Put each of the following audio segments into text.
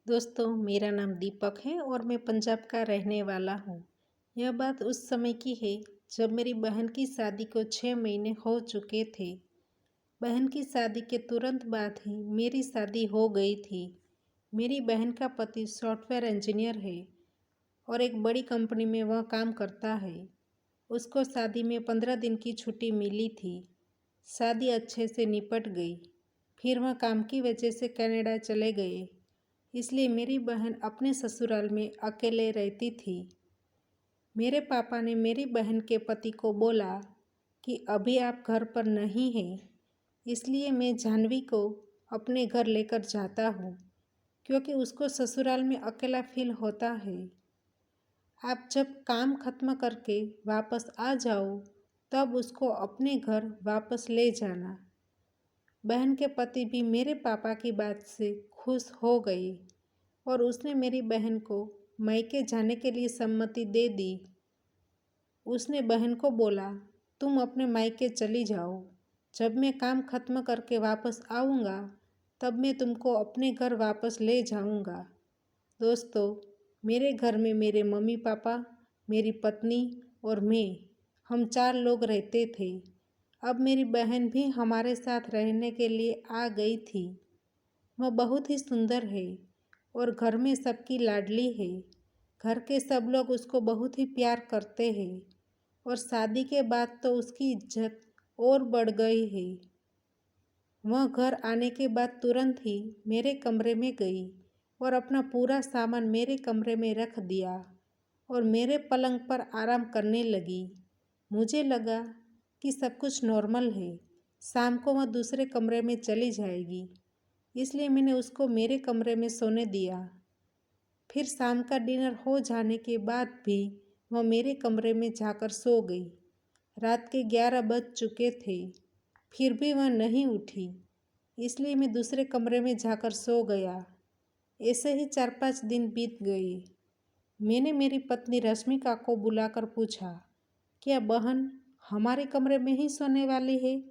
दोस्तों, मेरा नाम दीपक है और मैं पंजाब का रहने वाला हूँ। यह बात उस समय की है जब मेरी बहन की शादी को 6 महीने हो चुके थे। बहन की शादी के तुरंत बाद ही मेरी शादी हो गई थी। मेरी बहन का पति सॉफ्टवेयर इंजीनियर है और एक बड़ी कंपनी में वह काम करता है। उसको शादी में 15 दिन की छुट्टी मिली थी। शादी अच्छे से निपट गई। फिर वह काम की वजह से कनाडा चले गए। इसलिए मेरी बहन अपने ससुराल में अकेले रहती थी। मेरे पापा ने मेरी बहन के पति को बोला कि अभी आप घर पर नहीं हैं, इसलिए मैं जाह्नवी को अपने घर लेकर जाता हूँ, क्योंकि उसको ससुराल में अकेला फील होता है। आप जब काम खत्म करके वापस आ जाओ, तब उसको अपने घर वापस ले जाना। बहन के पति भी मेरे पापा की बात से खुश हो गए और उसने मेरी बहन को मायके जाने के लिए सम्मति दे दी। उसने बहन को बोला, तुम अपने मायके चली जाओ। जब मैं काम खत्म करके वापस आऊँगा, तब मैं तुमको अपने घर वापस ले जाऊँगा। दोस्तों, मेरे घर में मेरे मम्मी पापा, मेरी पत्नी और मैं, हम 4 लोग रहते थे। अब मेरी बहन भी हमारे साथ रहने के लिए आ गई थी। वह बहुत ही सुंदर है और घर में सबकी लाडली है। घर के सब लोग उसको बहुत ही प्यार करते हैं और शादी के बाद तो उसकी इज्जत और बढ़ गई है। वह घर आने के बाद तुरंत ही मेरे कमरे में गई और अपना पूरा सामान मेरे कमरे में रख दिया और मेरे पलंग पर आराम करने लगी। मुझे लगा कि सब कुछ नॉर्मल है, शाम को वह दूसरे कमरे में चली जाएगी, इसलिए मैंने उसको मेरे कमरे में सोने दिया। फिर शाम का डिनर हो जाने के बाद भी वह मेरे कमरे में जाकर सो गई। रात के 11 बज चुके थे, फिर भी वह नहीं उठी, इसलिए मैं दूसरे कमरे में जाकर सो गया। ऐसे ही 4-5 दिन बीत गए। मैंने मेरी पत्नी रश्मिका को बुलाकर पूछा, क्या बहन हमारे कमरे में ही सोने वाली है?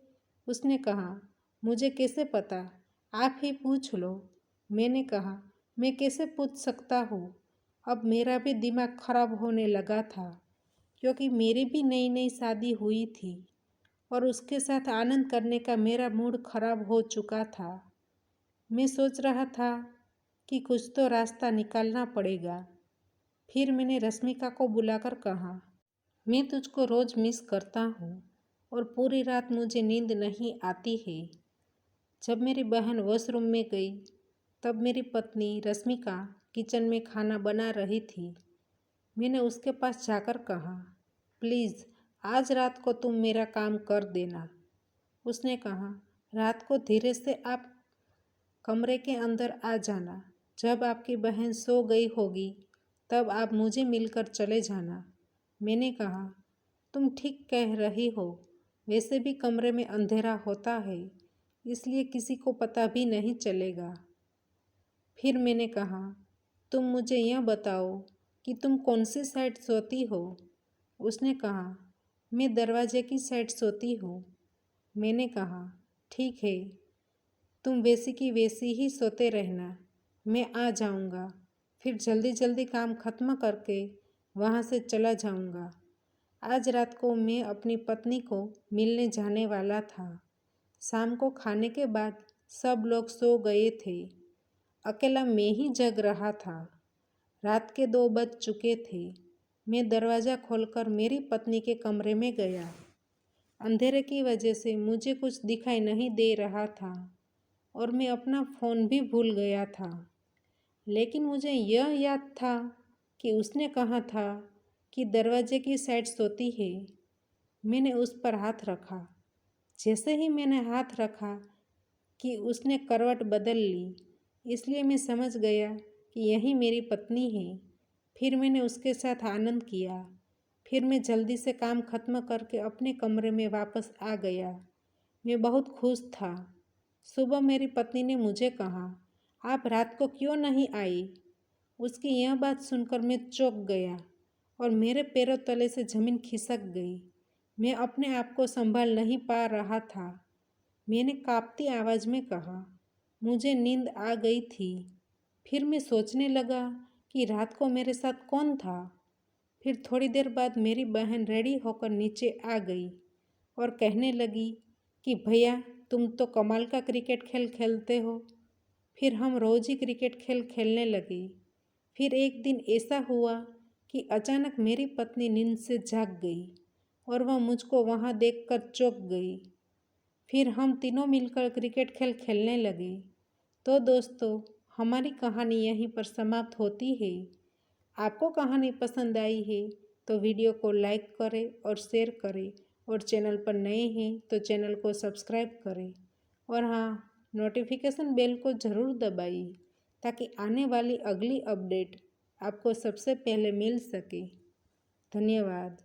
उसने कहा, मुझे कैसे पता, आप ही पूछ लो। मैंने कहा, मैं कैसे पूछ सकता हूँ? अब मेरा भी दिमाग खराब होने लगा था, क्योंकि मेरी भी नई नई शादी हुई थी और उसके साथ आनंद करने का मेरा मूड खराब हो चुका था। मैं सोच रहा था कि कुछ तो रास्ता निकालना पड़ेगा। फिर मैंने रश्मिका को बुलाकर कहा, मैं तुझको रोज़ मिस करता हूँ और पूरी रात मुझे नींद नहीं आती है। जब मेरी बहन वॉशरूम में गई, तब मेरी पत्नी रश्मिका किचन में खाना बना रही थी। मैंने उसके पास जाकर कहा, प्लीज़ आज रात को तुम मेरा काम कर देना। उसने कहा, रात को धीरे से आप कमरे के अंदर आ जाना। जब आपकी बहन सो गई होगी, तब आप मुझे मिलकर चले जाना। मैंने कहा, तुम ठीक कह रही हो, वैसे भी कमरे में अंधेरा होता है, इसलिए किसी को पता भी नहीं चलेगा। फिर मैंने कहा, तुम मुझे यह बताओ कि तुम कौन सी साइड सोती हो? उसने कहा, मैं दरवाजे की साइड सोती हूँ। मैंने कहा, ठीक है, तुम वैसी की वैसी ही सोते रहना, मैं आ जाऊँगा। फिर जल्दी जल्दी काम खत्म करके वहाँ से चला जाऊँगा। आज रात को मैं अपनी पत्नी को मिलने जाने वाला था। शाम को खाने के बाद सब लोग सो गए थे। अकेला मैं ही जग रहा था। रात के 2 बज चुके थे। मैं दरवाज़ा खोलकर मेरी पत्नी के कमरे में गया। अंधेरे की वजह से मुझे कुछ दिखाई नहीं दे रहा था और मैं अपना फ़ोन भी भूल गया था। लेकिन मुझे यह याद था कि उसने कहा था कि दरवाजे की साइड सोती है। मैंने उस पर हाथ रखा। जैसे ही मैंने हाथ रखा कि उसने करवट बदल ली, इसलिए मैं समझ गया कि यही मेरी पत्नी है। फिर मैंने उसके साथ आनंद किया। फिर मैं जल्दी से काम खत्म करके अपने कमरे में वापस आ गया। मैं बहुत खुश था। सुबह मेरी पत्नी ने मुझे कहा, आप रात को क्यों नहीं आई? उसकी यह बात सुनकर मैं चौंक गया और मेरे पैरों तले से ज़मीन खिसक गई। मैं अपने आप को संभाल नहीं पा रहा था। मैंने काँपती आवाज़ में कहा, मुझे नींद आ गई थी। फिर मैं सोचने लगा कि रात को मेरे साथ कौन था। फिर थोड़ी देर बाद मेरी बहन रेडी होकर नीचे आ गई और कहने लगी कि भैया तुम तो कमाल का क्रिकेट खेल खेलते हो। फिर हम रोज़ ही क्रिकेट खेल खेलने लगे। फिर एक दिन ऐसा हुआ कि अचानक मेरी पत्नी नींद से जाग गई और वह मुझको वहाँ देखकर चौंक गई। फिर हम तीनों मिलकर क्रिकेट खेल खेलने लगे। तो दोस्तों, हमारी कहानी यहीं पर समाप्त होती है। आपको कहानी पसंद आई है तो वीडियो को लाइक करें और शेयर करें, और चैनल पर नए हैं तो चैनल को सब्सक्राइब करें, और हाँ, नोटिफिकेशन बेल को ज़रूर दबाइए ताकि आने वाली अगली अपडेट आपको सबसे पहले मिल सके। धन्यवाद।